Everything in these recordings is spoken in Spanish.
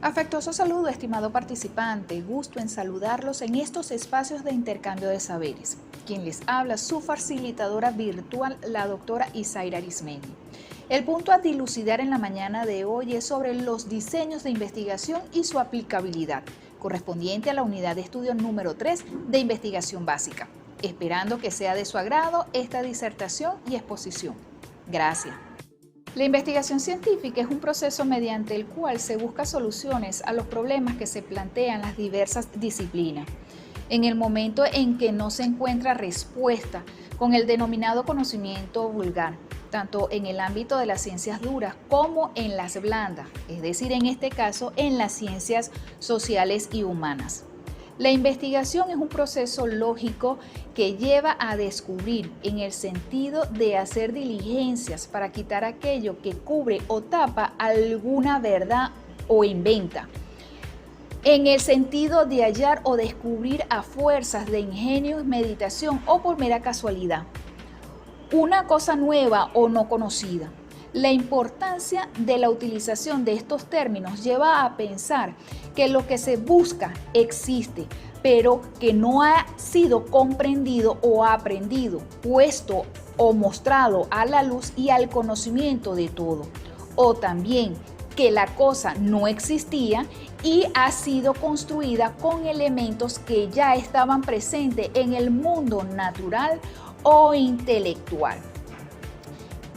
Afectuoso saludo, estimado participante. Gusto en saludarlos en estos espacios de intercambio de saberes. Quien les habla, su facilitadora virtual, la doctora Isaira Arismendi. El punto a dilucidar en la mañana de hoy es sobre los diseños de investigación y su aplicabilidad, correspondiente a la unidad de estudio número 3 de investigación básica. Esperando que sea de su agrado esta disertación y exposición. Gracias. La investigación científica es un proceso mediante el cual se busca soluciones a los problemas que se plantean las diversas disciplinas. En el momento en que no se encuentra respuesta con el denominado conocimiento vulgar, tanto en el ámbito de las ciencias duras como en las blandas, es decir, en este caso, en las ciencias sociales y humanas. La investigación es un proceso lógico que lleva a descubrir en el sentido de hacer diligencias para quitar aquello que cubre o tapa alguna verdad o inventa. En el sentido de hallar o descubrir a fuerzas de ingenio, meditación o por mera casualidad una cosa nueva o no conocida. La importancia de la utilización de estos términos lleva a pensar que lo que se busca existe, pero que no ha sido comprendido o aprendido, puesto o mostrado a la luz y al conocimiento de todo. O también que la cosa no existía y ha sido construida con elementos que ya estaban presentes en el mundo natural o intelectual.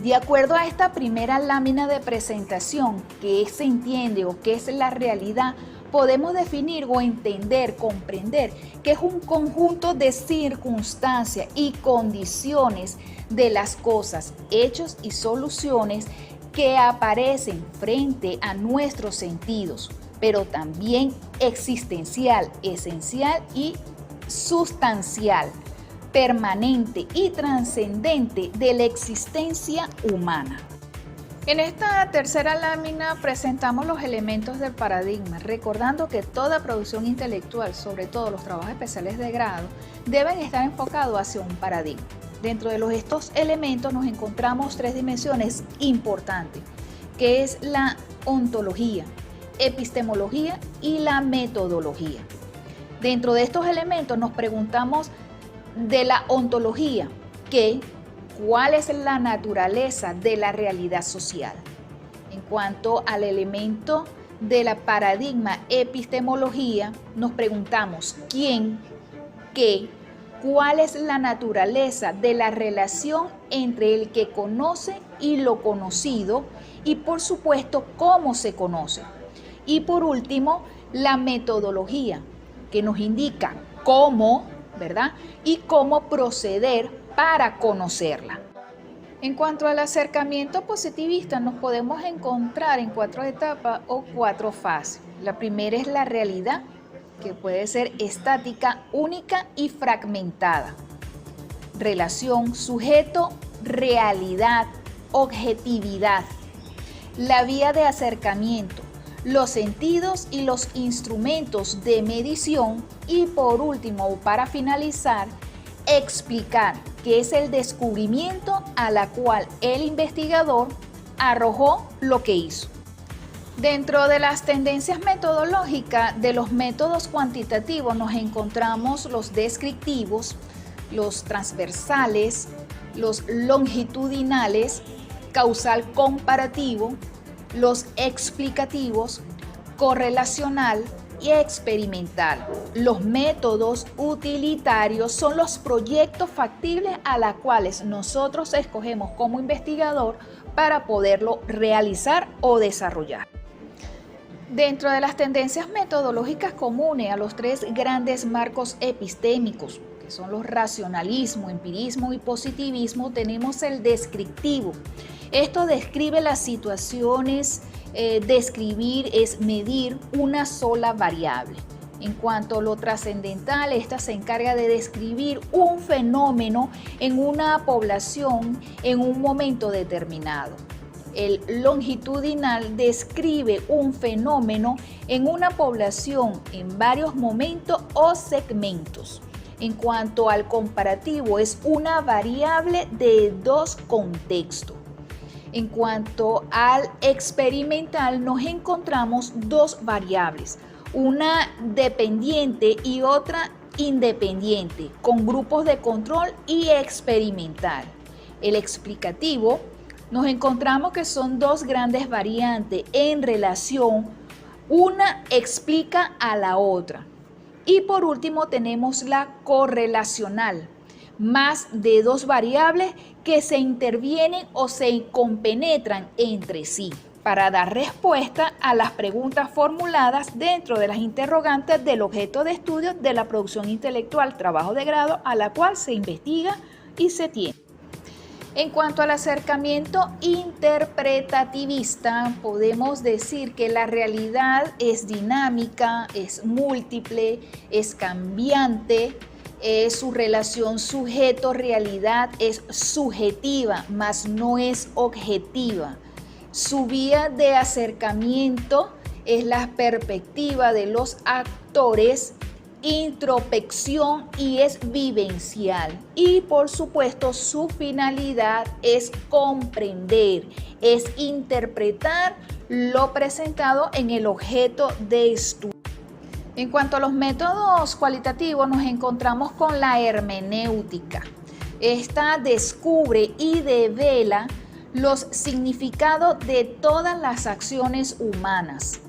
De acuerdo a esta primera lámina de presentación, que se entiende o que es la realidad, podemos definir o entender, comprender que es un conjunto de circunstancias y condiciones de las cosas, hechos y soluciones que aparecen frente a nuestros sentidos, pero también existencial, esencial y sustancial, permanente y trascendente de la existencia humana. En esta tercera lámina presentamos los elementos del paradigma, recordando que toda producción intelectual, sobre todo los trabajos especiales de grado, deben estar enfocados hacia un paradigma. Dentro de estos elementos nos encontramos tres dimensiones importantes, que es la ontología, epistemología y la metodología. Dentro de estos elementos nos preguntamos de la ontología, ¿cuál es la naturaleza de la realidad social? En cuanto al elemento de la paradigma epistemología, nos preguntamos quién, qué, cuál es la naturaleza de la relación entre el que conoce y lo conocido y, por supuesto, cómo se conoce. Y por último, la metodología, que nos indica cómo, ¿verdad? Y cómo proceder para conocerla. En cuanto al acercamiento positivista, nos podemos encontrar en 4 etapas o 4 fases. La primera es la realidad, que puede ser estática, única y fragmentada. Relación, sujeto, realidad, objetividad. La vía de acercamiento, los sentidos y los instrumentos de medición y por último, para finalizar, explicar qué es el descubrimiento a la cual el investigador arrojó lo que hizo. Dentro de las tendencias metodológicas de los métodos cuantitativos nos encontramos los descriptivos, los transversales, los longitudinales, causal comparativo, los explicativos, correlacional y experimental. Los métodos utilitarios son los proyectos factibles a los cuales nosotros escogemos como investigador para poderlo realizar o desarrollar. Dentro de las tendencias metodológicas comunes a los 3 grandes marcos epistémicos, que son los racionalismo, empirismo y positivismo, tenemos el descriptivo. Esto describe las situaciones, describir es medir una sola variable. En cuanto a lo trascendental, esta se encarga de describir un fenómeno en una población en un momento determinado. El longitudinal describe un fenómeno en una población en varios momentos o segmentos. En cuanto al comparativo, es una variable de 2 contextos. En cuanto al experimental, nos encontramos dos variables, una dependiente y otra independiente, con grupos de control y experimental. El explicativo, nos encontramos que son dos grandes variantes en relación, una explica a la otra. Y por último tenemos la correlacional, más de dos variables que se intervienen o se compenetran entre sí para dar respuesta a las preguntas formuladas dentro de las interrogantes del objeto de estudio de la producción intelectual, trabajo de grado, a la cual se investiga y se tiene. En cuanto al acercamiento interpretativista, podemos decir que la realidad es dinámica, es múltiple, es cambiante, su relación sujeto-realidad es subjetiva, mas no es objetiva. Su vía de acercamiento es la perspectiva de los actores, introspección y es vivencial. Y por supuesto su finalidad es comprender, es interpretar lo presentado en el objeto de estudio. En cuanto a los métodos cualitativos, nos encontramos con la hermenéutica. Esta descubre y devela los significados de todas las acciones humanas.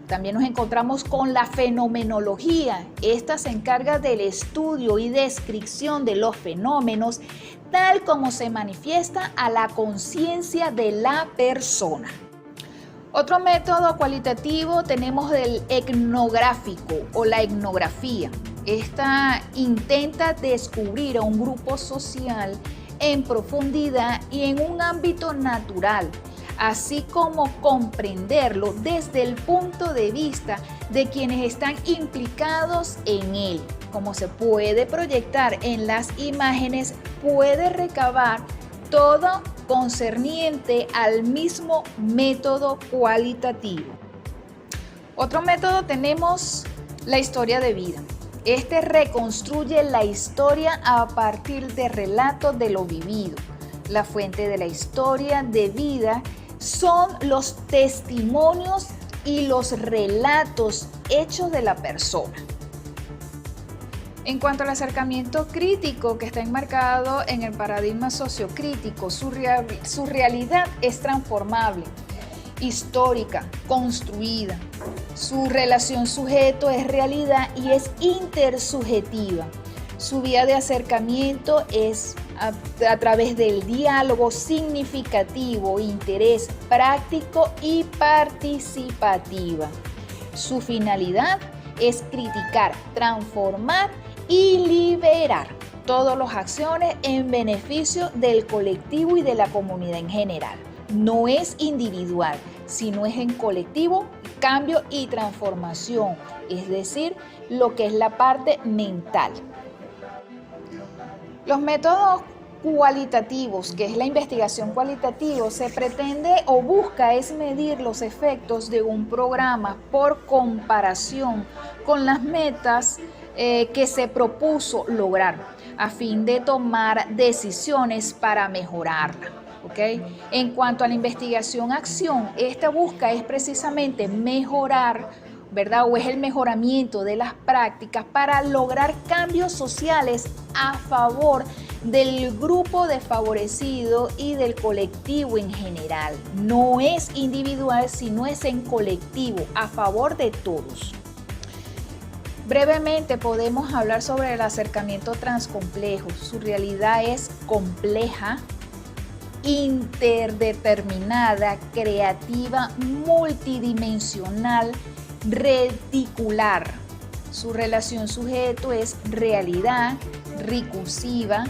También nos encontramos con la fenomenología. Esta se encarga del estudio y descripción de los fenómenos tal como se manifiesta a la conciencia de la persona. Otro método cualitativo tenemos el etnográfico o la etnografía. Esta intenta descubrir a un grupo social en profundidad y en un ámbito natural, así como comprenderlo desde el punto de vista de quienes están implicados en él. Como se puede proyectar en las imágenes, puede recabar todo concerniente al mismo método cualitativo. Otro método tenemos la historia de vida. Este reconstruye la historia a partir de relatos de lo vivido. La fuente de la historia de vida son los testimonios y los relatos hechos de la persona. En cuanto al acercamiento crítico, que está enmarcado en el paradigma sociocrítico, su realidad es transformable, histórica, construida. Su relación sujeto es realidad y es intersubjetiva. Su vía de acercamiento es a través del diálogo significativo, interés práctico y participativa. Su finalidad es criticar, transformar y liberar todas las acciones en beneficio del colectivo y de la comunidad en general. No es individual, sino es en colectivo, cambio y transformación, es decir, lo que es la parte mental. Los métodos cualitativos, que es la investigación cualitativa, se pretende o busca es medir los efectos de un programa por comparación con las metas que se propuso lograr a fin de tomar decisiones para mejorarla. ¿Okay? En cuanto a la investigación-acción, esta busca es precisamente mejorar, ¿verdad? O es el mejoramiento de las prácticas para lograr cambios sociales a favor del grupo desfavorecido y del colectivo en general. No es individual, sino es en colectivo, a favor de todos. Brevemente podemos hablar sobre el acercamiento transcomplejo. Su realidad es compleja, interdeterminada, creativa, multidimensional, reticular. Su relación sujeto es realidad, recursiva,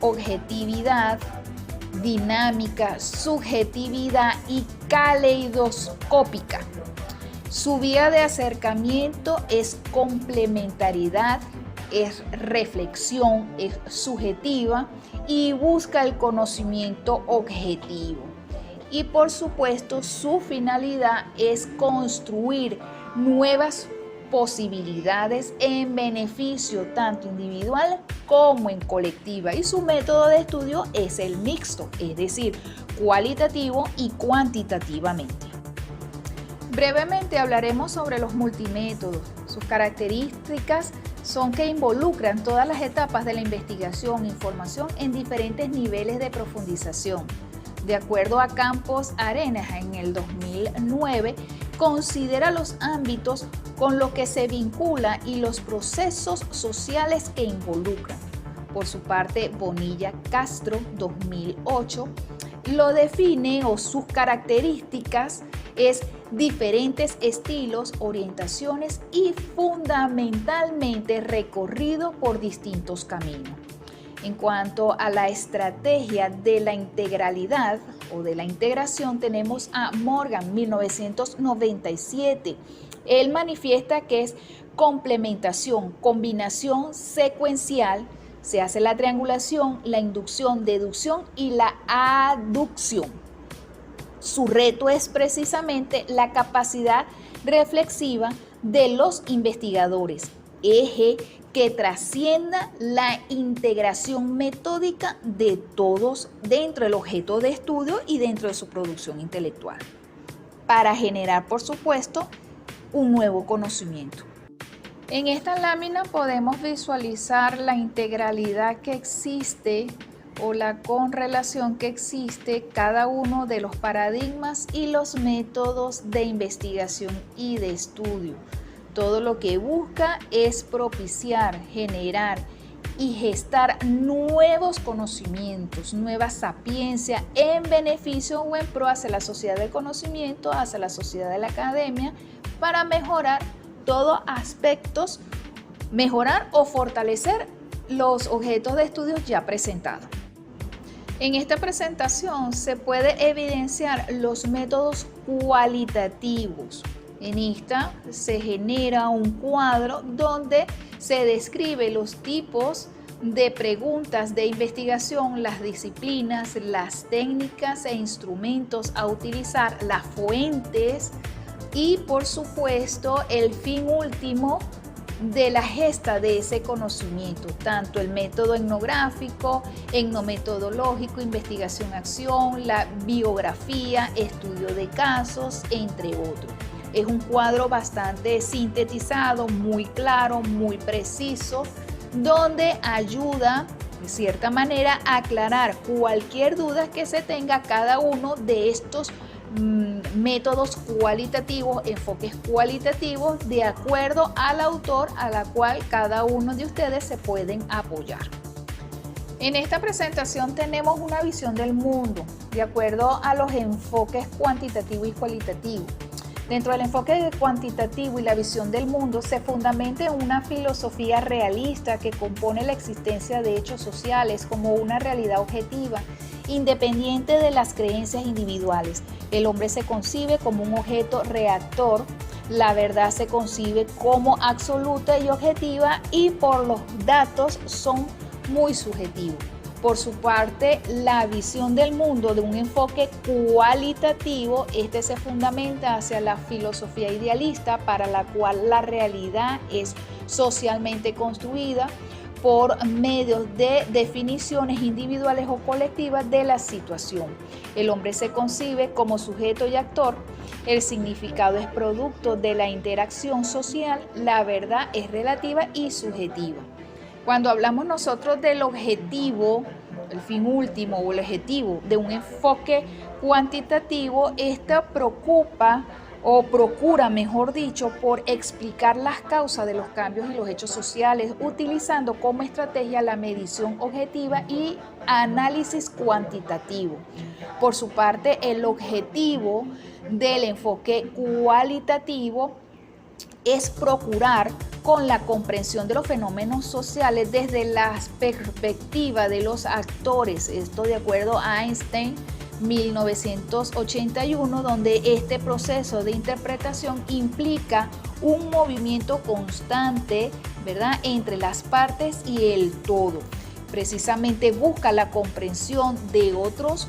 objetividad, dinámica, subjetividad y caleidoscópica. Su vía de acercamiento es complementariedad, es reflexión, es subjetiva y busca el conocimiento objetivo. Y por supuesto su finalidad es construir nuevas posibilidades en beneficio tanto individual como en colectiva, y su método de estudio es el mixto, es decir, cualitativo y cuantitativamente. Brevemente hablaremos sobre los multimétodos. Sus características son que involucran todas las etapas de la investigación e información en diferentes niveles de profundización. De acuerdo a Campos Arenas en el 2009, considera los ámbitos con los que se vincula y los procesos sociales que involucran. Por su parte, Bonilla Castro, 2008, lo define o sus características es diferentes estilos, orientaciones y fundamentalmente recorrido por distintos caminos. En cuanto a la estrategia de la integralidad o de la integración, tenemos a Morgan, 1997. Él manifiesta que es complementación, combinación secuencial, se hace la triangulación, la inducción, deducción y la aducción. Su reto es precisamente la capacidad reflexiva de los investigadores, eje que trascienda la integración metódica de todos dentro del objeto de estudio y dentro de su producción intelectual, para generar, por supuesto, un nuevo conocimiento. En esta lámina podemos visualizar la integralidad que existe o la correlación que existe cada uno de los paradigmas y los métodos de investigación y de estudio. Todo lo que busca es propiciar, generar y gestar nuevos conocimientos, nueva sapiencia en beneficio o en pro hacia la sociedad del conocimiento, hacia la sociedad de la academia, para mejorar todos aspectos, mejorar o fortalecer los objetos de estudios ya presentados. En esta presentación se puede evidenciar los métodos cualitativos. En esta se genera un cuadro donde se describe los tipos de preguntas de investigación, las disciplinas, las técnicas e instrumentos a utilizar, las fuentes y, por supuesto, el fin último de la gesta de ese conocimiento, tanto el método etnográfico, etnometodológico, investigación-acción, la biografía, estudio de casos, entre otros. Es un cuadro bastante sintetizado, muy claro, muy preciso, donde ayuda de cierta manera a aclarar cualquier duda que se tenga cada uno de estos métodos cualitativos, enfoques cualitativos, de acuerdo al autor a la cual cada uno de ustedes se pueden apoyar. En esta presentación tenemos una visión del mundo de acuerdo a los enfoques cuantitativo y cualitativo. Dentro del enfoque cuantitativo y la visión del mundo se fundamenta en una filosofía realista que compone la existencia de hechos sociales como una realidad objetiva, independiente de las creencias individuales. El hombre se concibe como un objeto reactor, la verdad se concibe como absoluta y objetiva, y por los datos son muy subjetivos. Por su parte, la visión del mundo de un enfoque cualitativo, este se fundamenta hacia la filosofía idealista para la cual la realidad es socialmente construida por medio de definiciones individuales o colectivas de la situación. El hombre se concibe como sujeto y actor, el significado es producto de la interacción social, la verdad es relativa y subjetiva. Cuando hablamos nosotros del objetivo, el fin último o el objetivo de un enfoque cuantitativo, esta preocupa o procura, mejor dicho, por explicar las causas de los cambios y los hechos sociales, utilizando como estrategia la medición objetiva y análisis cuantitativo. Por su parte, el objetivo del enfoque cualitativo es procurar con la comprensión de los fenómenos sociales desde la perspectiva de los actores. Esto de acuerdo a Einstein, 1981, donde este proceso de interpretación implica un movimiento constante, ¿verdad?, entre las partes y el todo. Precisamente busca la comprensión de otros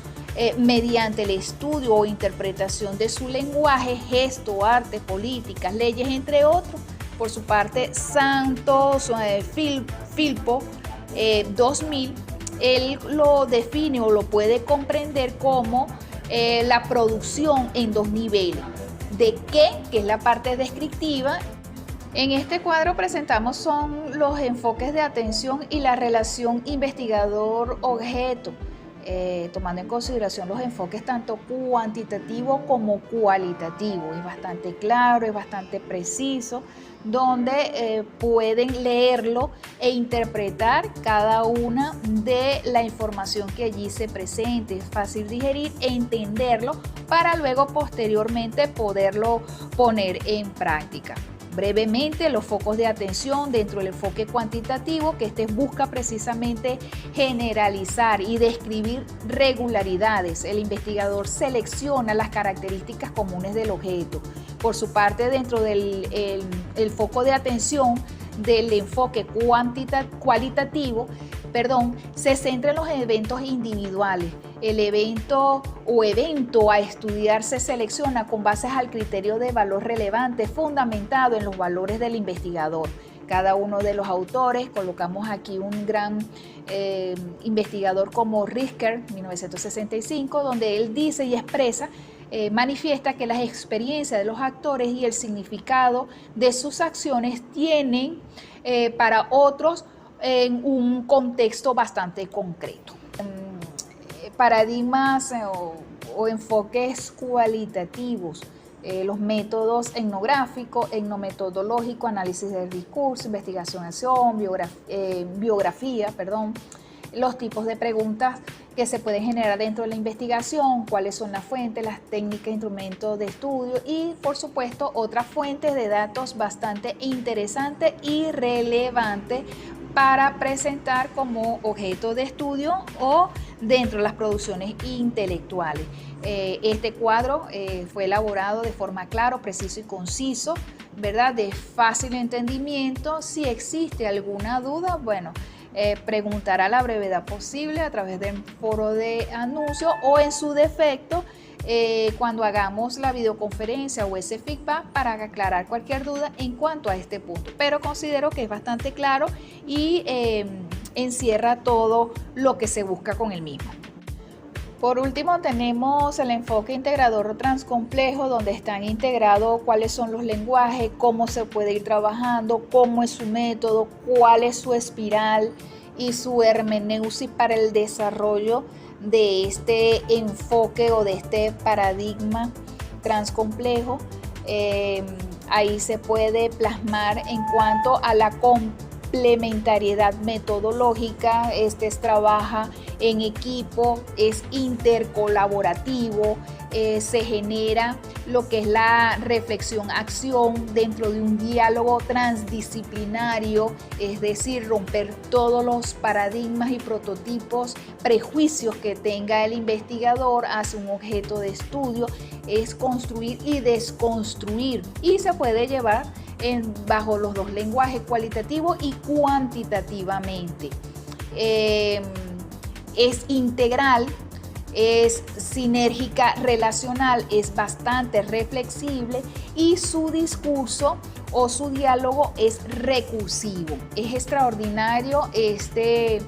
mediante el estudio o interpretación de su lenguaje, gesto, arte, políticas, leyes, entre otros, Por su parte, Santos Filpo 2000, él lo define o lo puede comprender como la producción en dos niveles. ¿De qué? Que es la parte descriptiva. En este cuadro presentamos son los enfoques de atención y la relación investigador-objeto, tomando en consideración los enfoques tanto cuantitativo como cualitativo. Es bastante claro, es bastante preciso, donde pueden leerlo e interpretar cada una de la información que allí se presente. Es fácil digerir e entenderlo para luego posteriormente poderlo poner en práctica. Brevemente, los focos de atención dentro del enfoque cuantitativo, que busca precisamente generalizar y describir regularidades. El investigador selecciona las características comunes del objeto. Por su parte, dentro del el foco de atención del enfoque cualitativo, se centra en los eventos individuales. El evento a estudiar se selecciona con bases al criterio de valor relevante fundamentado en los valores del investigador. Cada uno de los autores, colocamos aquí un gran investigador como Risker, 1965, donde él dice y expresa, manifiesta que las experiencias de los actores y el significado de sus acciones tienen para otros en un contexto bastante concreto. Paradigmas o enfoques cualitativos, los métodos etnográfico, etnometodológico, análisis del discurso, investigación, biografía, los tipos de preguntas que se pueden generar dentro de la investigación, cuáles son las fuentes, las técnicas, instrumentos de estudio y, por supuesto, otras fuentes de datos bastante interesantes y relevantes para presentar como objeto de estudio o dentro de las producciones intelectuales. Este cuadro fue elaborado de forma clara, preciso y conciso, ¿verdad? De fácil entendimiento. Si existe alguna duda, bueno, preguntar a la brevedad posible a través del foro de anuncio o en su defecto cuando hagamos la videoconferencia o ese feedback para aclarar cualquier duda en cuanto a este punto. Pero considero que es bastante claro y encierra todo lo que se busca con el mismo. Por último, tenemos el enfoque integrador transcomplejo, donde están integrados cuáles son los lenguajes, cómo se puede ir trabajando, cómo es su método, cuál es su espiral y su hermeneusis para el desarrollo de este enfoque o de este paradigma transcomplejo. Ahí se puede plasmar en cuanto a la complementariedad metodológica. Trabaja en equipo, es intercolaborativo, se genera lo que es la reflexión-acción dentro de un diálogo transdisciplinario, es decir, romper todos los paradigmas y prototipos, prejuicios que tenga el investigador hacia un objeto de estudio, es construir y desconstruir, y se puede llevar bajo los dos lenguajes, cualitativo y cuantitativamente. Es integral, es sinérgica relacional, es bastante reflexible y su discurso o su diálogo es recursivo. Es extraordinario este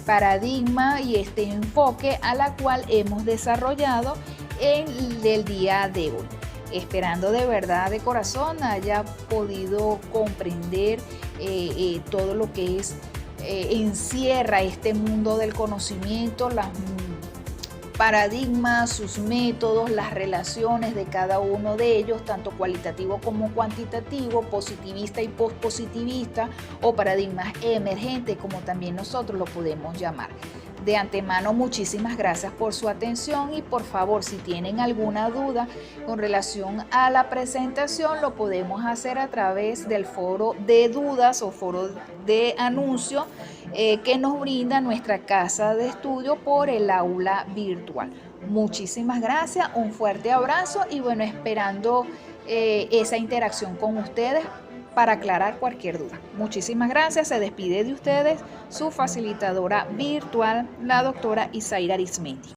paradigma y este enfoque a la cual hemos desarrollado en el día de hoy. Esperando de verdad, de corazón, haya podido comprender todo lo que encierra este mundo del conocimiento, los paradigmas, sus métodos, las relaciones de cada uno de ellos, tanto cualitativo como cuantitativo, positivista y postpositivista, o paradigmas emergentes, como también nosotros lo podemos llamar. De antemano, muchísimas gracias por su atención y por favor, si tienen alguna duda con relación a la presentación, lo podemos hacer a través del foro de dudas o foro de anuncio que nos brinda nuestra casa de estudio por el aula virtual. Muchísimas gracias, un fuerte abrazo y bueno, esperando esa interacción con ustedes para aclarar cualquier duda. Muchísimas gracias, se despide de ustedes su facilitadora virtual, la doctora Isaira Arizmendi.